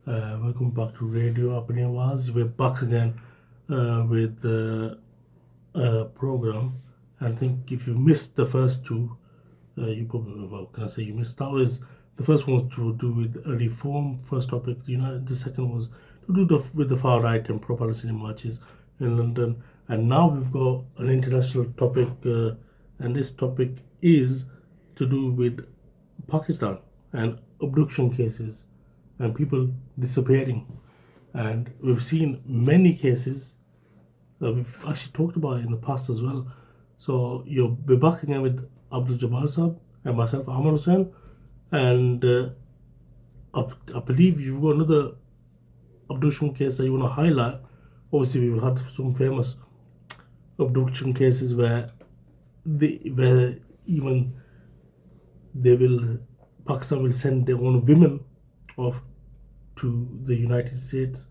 Welcome back to Radio Apni Awaz. We're back again with a program. I think if you missed the first two, you probably, well, can I say you missed? That was the first one was to do with a reform. First topic, the second was to do with the far right and pro-Palestinian marches in London. And now we've got an international topic, and this topic is to do with Pakistan and abduction cases and people disappearing. And we've seen many cases. We've actually talked about it in the past as well. So we're back again with Abdul Jabbar Saab and myself, Amar Hussain. And I believe you've got another abduction case that you want to highlight. Obviously, we've had some famous abduction cases where even Pakistan will send their own women off to the United States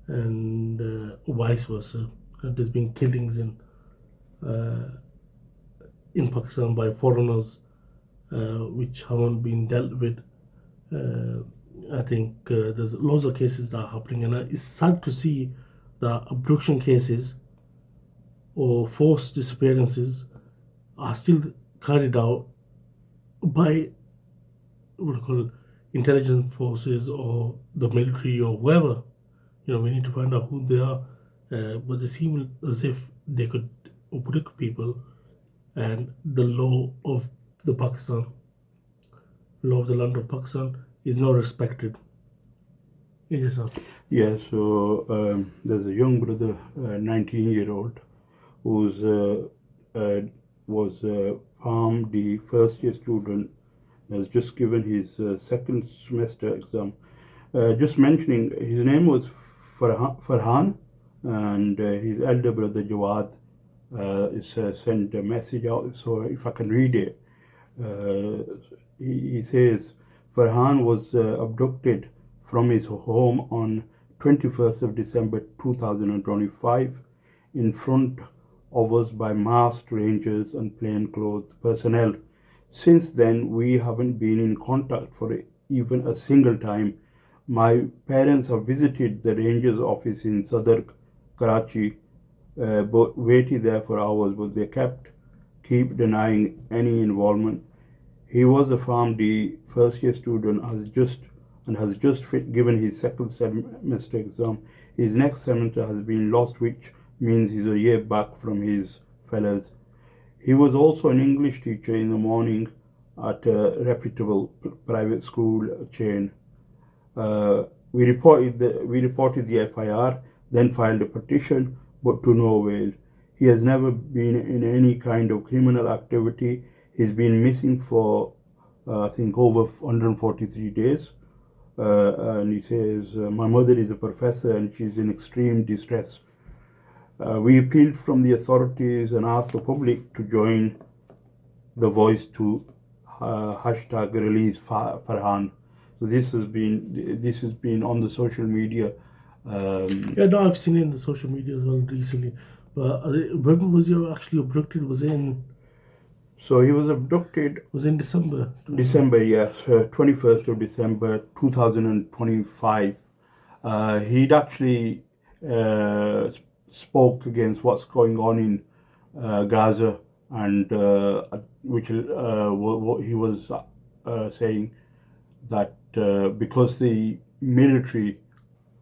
and vice versa. There's been killings in Pakistan by foreigners which haven't been dealt with. I think there's loads of cases that are happening, and it's sad to see that abduction cases or forced disappearances are still carried out by what do you call intelligence forces or the military or whoever. We need to find out who they are. But they seem as if they could abduct people, and the law of the land of Pakistan is not respected. Yes, sir. Yeah, so there's a young brother, 19-year-old, who's was Farm the first year student, has just given his second semester exam. Just mentioning, his name was Farhan, and his elder brother Jawad sent a message out. So if I can read it, he says, Farhan was abducted from his home on 21st of December 2025 in front of us by masked rangers and plainclothes personnel. Since then, we haven't been in contact for even a single time. My parents have visited the ranger's office in Sadr, Karachi, but waited there for hours, but they keep denying any involvement. He was a Farm D first year student, has just given his second semester exam. His next semester has been lost, which means he's a year back from his fellows. He was also an English teacher in the morning at a reputable private school chain. We reported the FIR, then filed a petition, but to no avail. He has never been in any kind of criminal activity. He's been missing for, I think, over 143 days. And he says, my mother is a professor and she's in extreme distress. We appealed from the authorities and asked the public to join the voice to hashtag release Farhan. So this has been on the social media. I've seen it in the social media as well recently. But when was he actually abducted? So he was abducted. Was in December. December, yes, 21st of December 2025. He'd actually spoke against what's going on in Gaza, and which what he was saying that because the military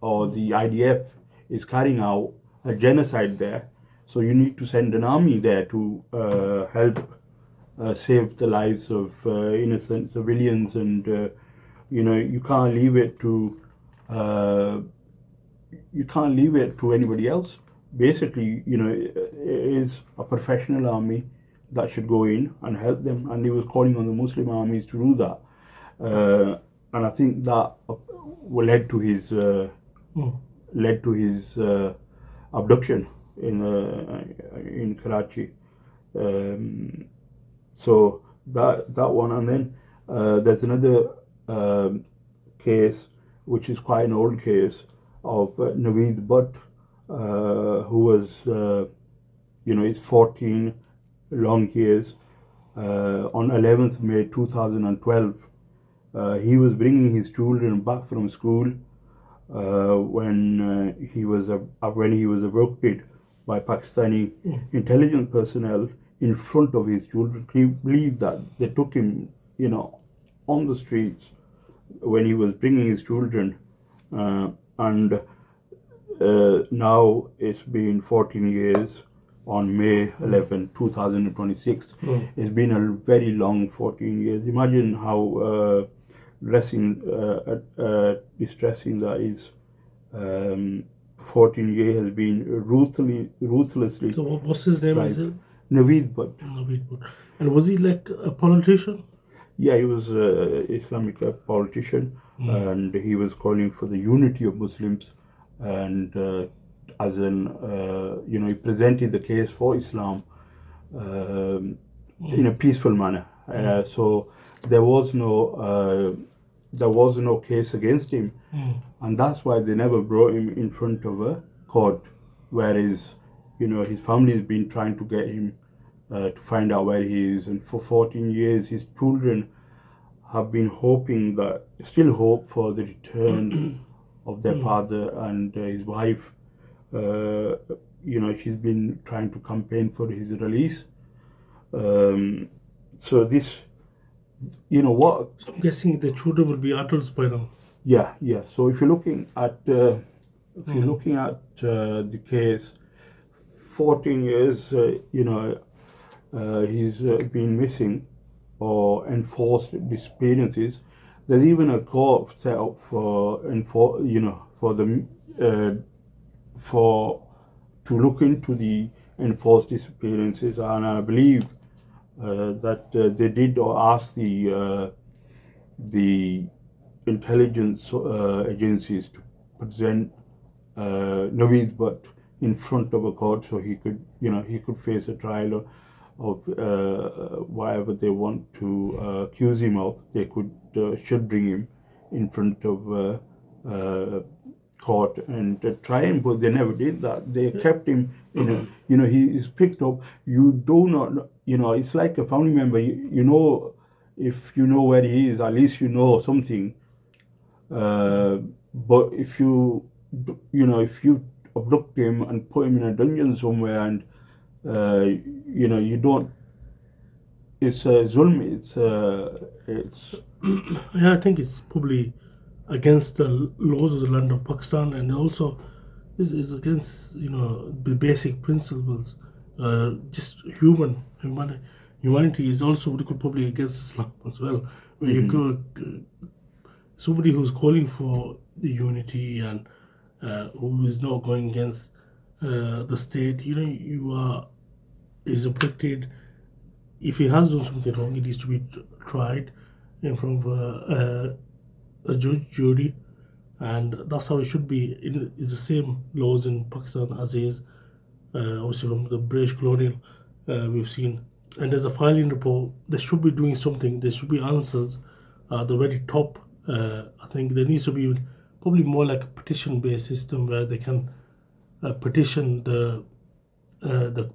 or the IDF is carrying out a genocide there, so you need to send an army there to help save the lives of innocent civilians, and you can't leave it to anybody else. Basically, it is a professional army that should go in and help them, and he was calling on the Muslim armies to do that. And I think that led to his abduction in Karachi. So that one, and then there's another case which is quite an old case of Naveed Butt, who was, it's 14 long years. On 11th May 2012, he was bringing his children back from school when he was abducted by Pakistani intelligence personnel in front of his children. He believed that they took him, on the streets when he was bringing his children, and now it's been 14 years. On May 11, 2026, it's been a very long 14 years. Imagine how distressing that is. 14 years has been ruthlessly. So what's his name? Is it Naveed Bhatt. Naveed Bhatt. And was he like a politician? Yeah, he was an Islamic politician, and he was calling for the unity of Muslims, and he presented the case for Islam in a peaceful manner. So there was no case against him, and that's why they never brought him in front of a court. Whereas, his family has been trying to get him to find out where he is, and for 14 years, his children have been still hope for the return of their father and his wife. She's been trying to campaign for his release. So this, what? So I'm guessing the children will be adults by now. Yeah. So if you're looking at the case, 14 years, he's been missing or enforced disappearances. There's even a court set up to look into the enforced disappearances, and I believe that they did ask the intelligence agencies to present Naveed Bhatt in front of a court so he could face a trial of whatever they want to accuse him of. They should bring him in front of court and try him, but they never did that. They kept him in a, he is picked up. You do not, it's like a family member. If you know where he is, at least you know something. But if you abduct him and put him in a dungeon somewhere, and you don't, it's zulm. It's Yeah, I think it's probably against the laws of the land of Pakistan, and also is against the basic principles. Just humanity is also probably against Islam as well. Where you go, somebody who's calling for the unity and who is not going against the state, is afflicted. If he has done something wrong, it needs to be tried in front of a judge, jury, and that's how it should be. It's the same laws in Pakistan as is, obviously from the British colonial we've seen. And there's a filing report. They should be doing something. There should be answers at the very top. I think there needs to be probably more like a petition-based system where they can petition the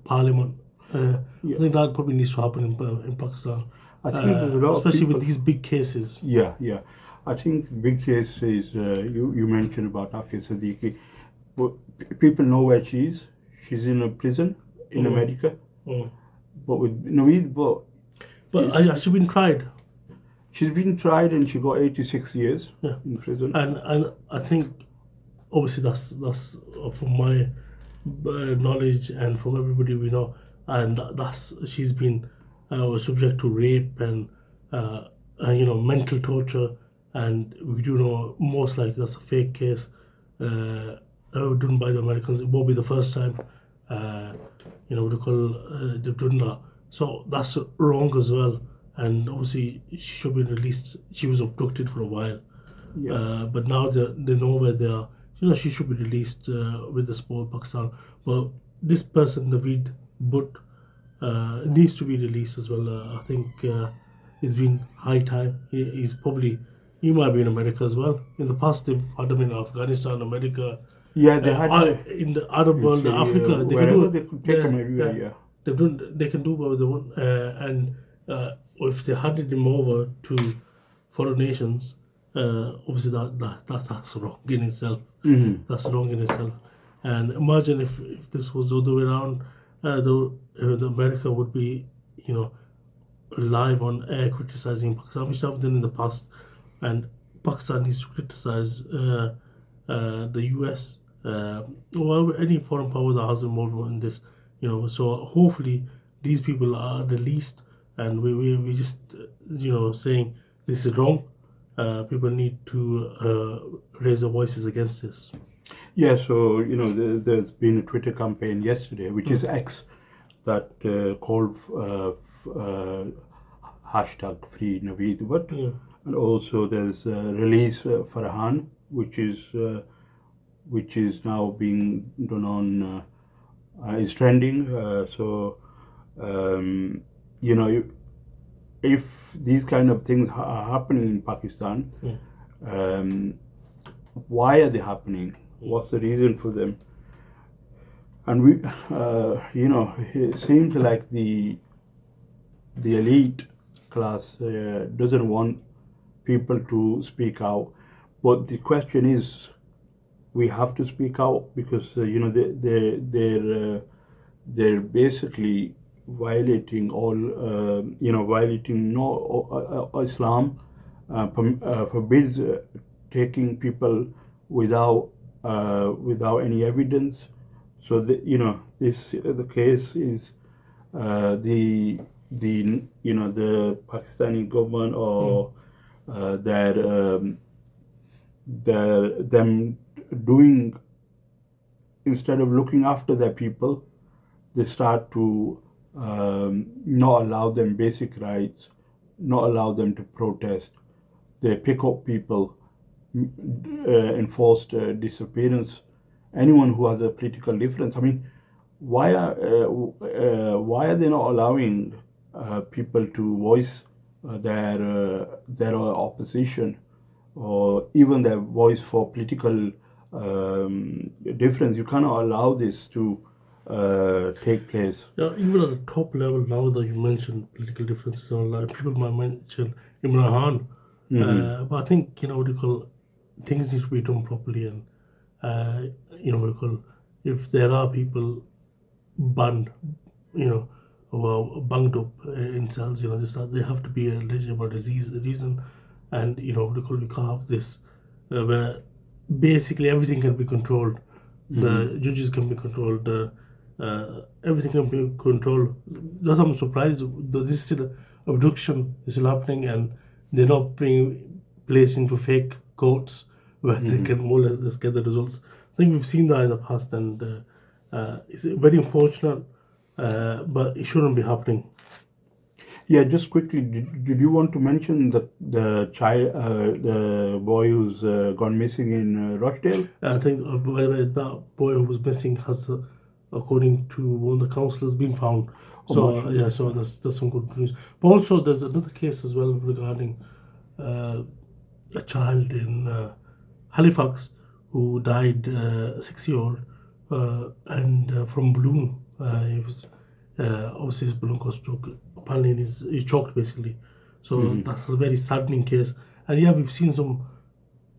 parliament. I think that probably needs to happen in Pakistan. I think there's a lot especially of people, with these big cases. Yeah. I think big cases. You mentioned about Afia Siddiqui, but people know where she is. She's in a prison in America. But with Naveed, but has she been tried? She's been tried and she got 86 years in prison. And I think obviously that's from my knowledge and from everybody we know, and she's been subject to rape and mental torture, and we do know most likely that's a fake case done by the Americans. It won't be the first time they've done that. So that's wrong as well. And obviously she should be released. She was abducted for a while, but now they know where they are. She should be released with the support of Pakistan. Well, this person, Naveed Bhatt, needs to be released as well. I think it's been high time. He might be in America as well. In the past, they've had him in Afghanistan, America. Yeah, they had in the Arab world, Africa. They could take him everywhere. They can do whatever they want, and if they handed him over to foreign nations, obviously that's wrong in itself. Mm-hmm. That's wrong in itself. And imagine if this was the other way around, the America would be, you know, live on air criticizing Pakistan, which I've done in the past, and Pakistan needs to criticize the US or any foreign power that has involvement in this. You know, so hopefully these people are released, and we just saying this is wrong. People need to raise their voices against this. Yeah, so there's been a Twitter campaign yesterday, which is Mm. X, that called hashtag free Naveed Butt, Yeah. and also there's release Farhan, which is now being done on is trending. So um, you know if these kind of things are happening in Pakistan, Mm. um, why are they happening? What's the reason for them? And it seems like the elite class doesn't want people to speak out. But the question is, we have to speak out because they're basically violating violating no Islam forbids taking people without any evidence. So the case is the Pakistani government Mm. or them doing, instead of looking after their people, they start to not allow them basic rights, not allow them to protest. They pick up people, enforced disappearance. Anyone who has a political difference. I mean, why are they not allowing people to voice their opposition, or even their voice for political difference? You cannot allow this to take place. Yeah, even at the top level, now that you mentioned political differences, people might mention Imran Khan, Hmm. but I think what do you call, things need to be done properly, and uh, what do you call, if there are people banned, you know, or bunged up in cells, just that they have to be a legitimate disease reason, and what do you call, we can't have this where basically everything can be controlled. Hmm. The judges can be controlled. Everything can be controlled. That's why I'm surprised that this is still abduction is still happening, and they're not being placed into fake courts where they Hmm. can more or less get the results. I think we've seen that in the past, and it's very unfortunate, but it shouldn't be happening. Yeah, just quickly, did you want to mention the child, the boy who's gone missing in Rochdale? I think, by the way, that boy who was missing has, according to one of the councillors, been found. Oh, So yeah, mashallah. so that's some good news. But also, there's another case as well regarding uh, a child in Halifax who died, 6-year-old, and from balloon. He was obviously his balloon got struck. Apparently, he choked basically. So Hmm. that's a very saddening case. And yeah, we've seen some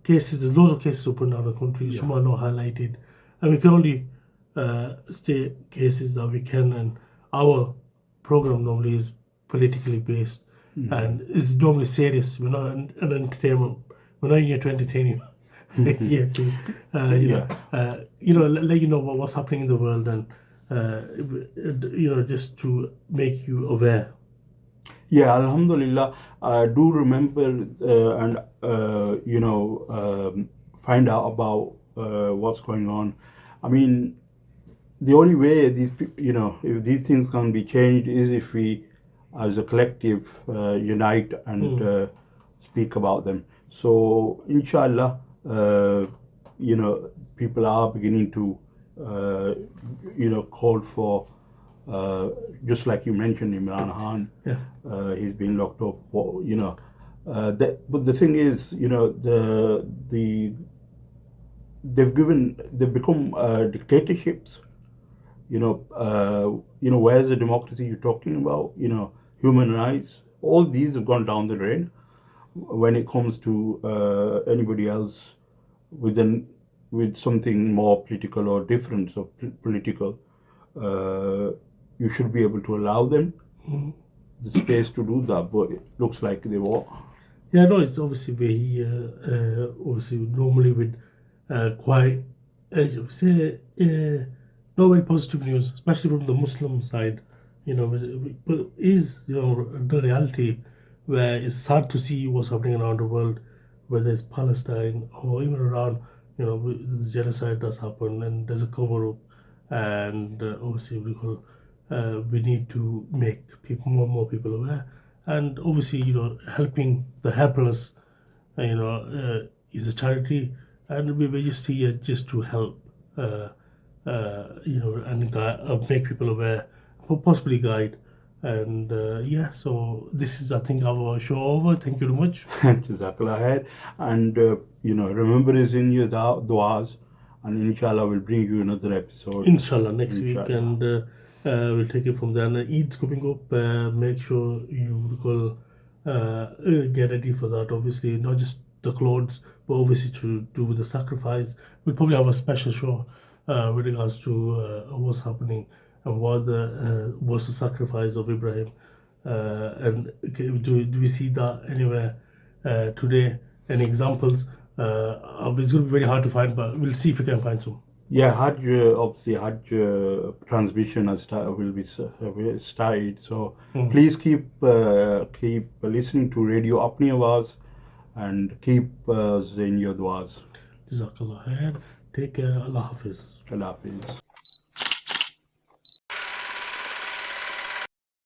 cases. There's loads of cases open around the country. Yeah. Some are not highlighted, and we can only state cases that we can. And our program normally is politically based, Hmm. and it's normally serious. We're not an entertainment. We're not here to entertain you. We're here to, Yeah. let you know what's happening in the world, and just to make you aware. Yeah, Alhamdulillah. I do remember and find out about what's going on. I mean, the only way if these things can be changed is if we, as a collective, unite and Mm. speak about them. So, inshallah, people are beginning to, call for, uh, just like you mentioned, Imran Khan. Yeah. He's been locked up. But the thing is, they've become dictatorships. Where's the democracy you're talking about? Human rights. All these have gone down the drain. when it comes to anybody else with something more political or different of political, you should be able to allow them the space to do that. But it looks like they won't. Yeah, no, it's obviously very, obviously, normally with quite, as you say, not very positive news, especially from the Muslim side, but is, the reality where it's sad to see what's happening around the world, whether it's Palestine or even around, the genocide that's happened and there's a cover up. And obviously, we need to make people more people aware, and obviously helping the helpless is a charity, and we're just here just to help and make people aware, possibly guide. And yeah, so this is, I think, our show over. Thank you very much. Jazakallah khair. And remember is in your du'as, and inshallah we'll bring you another episode. Inshallah, next week, Inshallah. and we'll take it from there. And Eid's coming up. Make sure you get ready for that. Obviously, not just the clothes, but obviously to do the sacrifice. We'll probably have a special show with regards to what's happening and what was the sacrifice of Ibrahim. And do we see that anywhere today? Any examples? It's going to be very hard to find, but we'll see if we can find some. Yeah, Hajj, obviously Hajj transmission will be started. So please keep listening to Radio Apni Awaz and keep us in your du'as. Jazakallah khair. Take care. Allah Hafiz. Allah Hafiz.